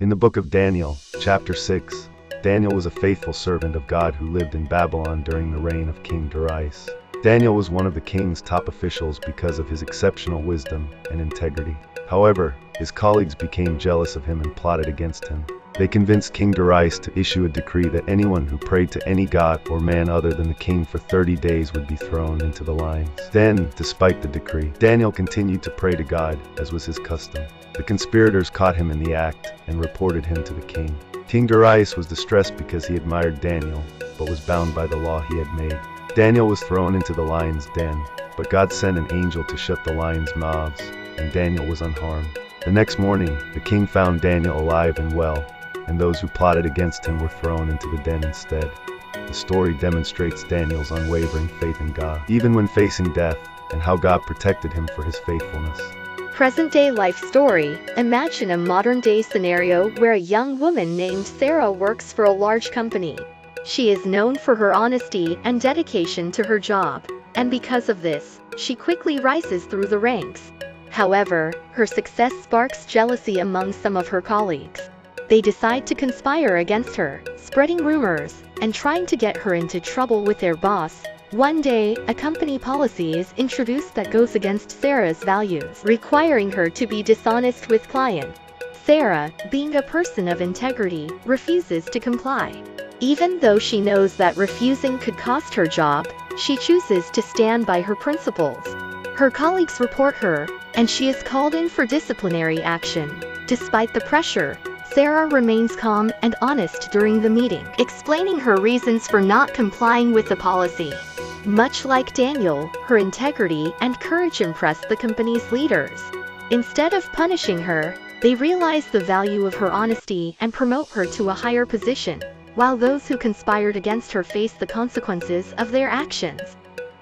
In the book of Daniel, chapter 6, Daniel was a faithful servant of God who lived in Babylon during the reign of King Darius. Daniel was one of the king's top officials because of his exceptional wisdom and integrity. However, his colleagues became jealous of him and plotted against him. They convinced King Darius to issue a decree that anyone who prayed to any god or man other than the king for 30 days would be thrown into the lions. Then, despite the decree, Daniel continued to pray to God, as was his custom. The conspirators caught him in the act and reported him to the king. King Darius was distressed because he admired Daniel, but was bound by the law he had made. Daniel was thrown into the lion's den, but God sent an angel to shut the lions' mouths, and Daniel was unharmed. The next morning, the king found Daniel alive and well, and those who plotted against him were thrown into the den instead. The story demonstrates Daniel's unwavering faith in God, even when facing death, and how God protected him for his faithfulness. Present-day life story. Imagine a modern-day scenario where a young woman named Sarah works for a large company. She is known for her honesty and dedication to her job, and because of this, she quickly rises through the ranks. However, her success sparks jealousy among some of her colleagues. They decide to conspire against her, spreading rumors and trying to get her into trouble with their boss. One day, a company policy is introduced that goes against Sarah's values, requiring her to be dishonest with clients. Sarah, being a person of integrity, refuses to comply. Even though she knows that refusing could cost her job, she chooses to stand by her principles. Her colleagues report her, and she is called in for disciplinary action. Despite the pressure, Sarah remains calm and honest during the meeting, explaining her reasons for not complying with the policy. Much like Daniel, her integrity and courage impress the company's leaders. Instead of punishing her, they realize the value of her honesty and promote her to a higher position, while those who conspired against her face the consequences of their actions.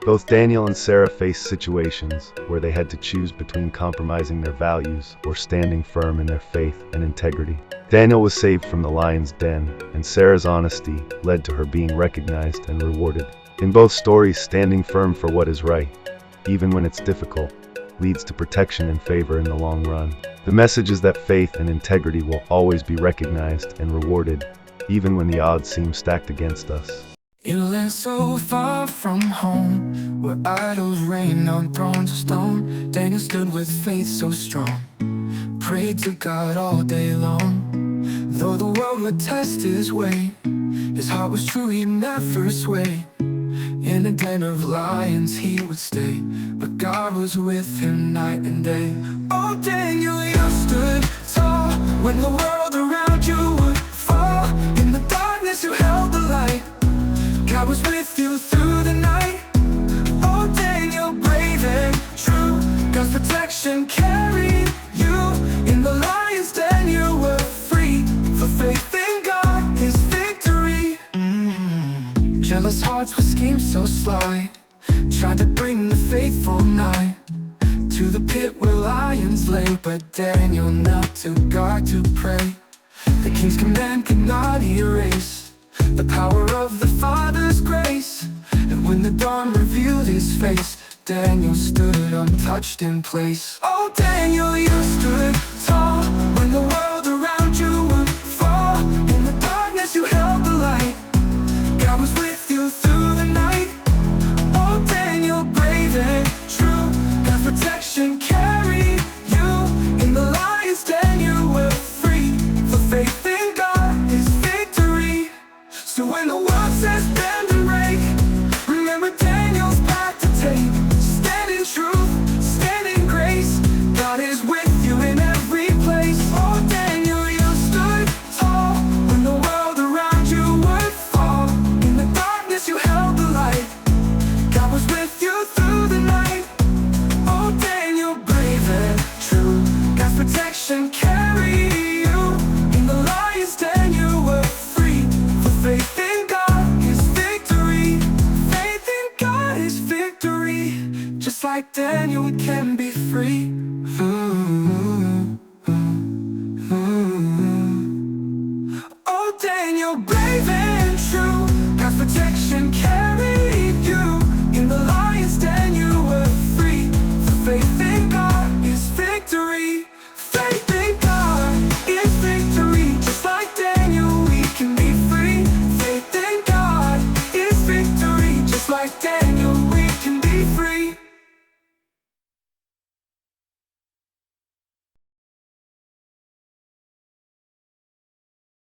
Both Daniel and Sarah faced situations where they had to choose between compromising their values or standing firm in their faith and integrity. Daniel was saved from the lion's den, and Sarah's honesty led to her being recognized and rewarded. In both stories, standing firm for what is right, even when it's difficult, leads to protection and favor in the long run. The message is that faith and integrity will always be recognized and rewarded, even when the odds seem stacked against us. You live so far from home, where idols reign on thrones of stone. Daniel stood with faith so strong, prayed to God all day long. Though the world would test his way, his heart was true, he'd never sway. In a den of lions he would stay, but God was with him night and day. Oh Daniel, you stood tall when the world around you would fall. In the darkness you held the light, God was with you through the night. Oh Daniel, brave and true, God's protection carried you. In the lion's den you were free, for faith in God is victory. Jealous hearts with schemes so sly tried to bring the faithful nigh to the pit where lions lay, but Daniel knelt to God to pray. The king's command could not erase the power of the Father's grace. And when the dawn revealed his face, Daniel stood untouched in place. Oh Daniel, you stood tall when the world around you would fall. In the darkness you held the light, God was with you through the night. Oh Daniel, brave and true, God's protection carried you. In the lion's den you were free, for faith in God is victory. So when the world says bend and break, remember Daniel's path to take. Stand in truth, stand in grace, God is with you in every place. Oh Daniel, you stood tall when the world around you would fall. In the darkness you held the light, God was with you through the night. Oh Daniel, brave and true, God's protection carried you. In the lion's den you were free, for faith in God is victory. Faith in God is victory. Just like Daniel, we can be free. Oh Daniel, brave and true, God's protection carried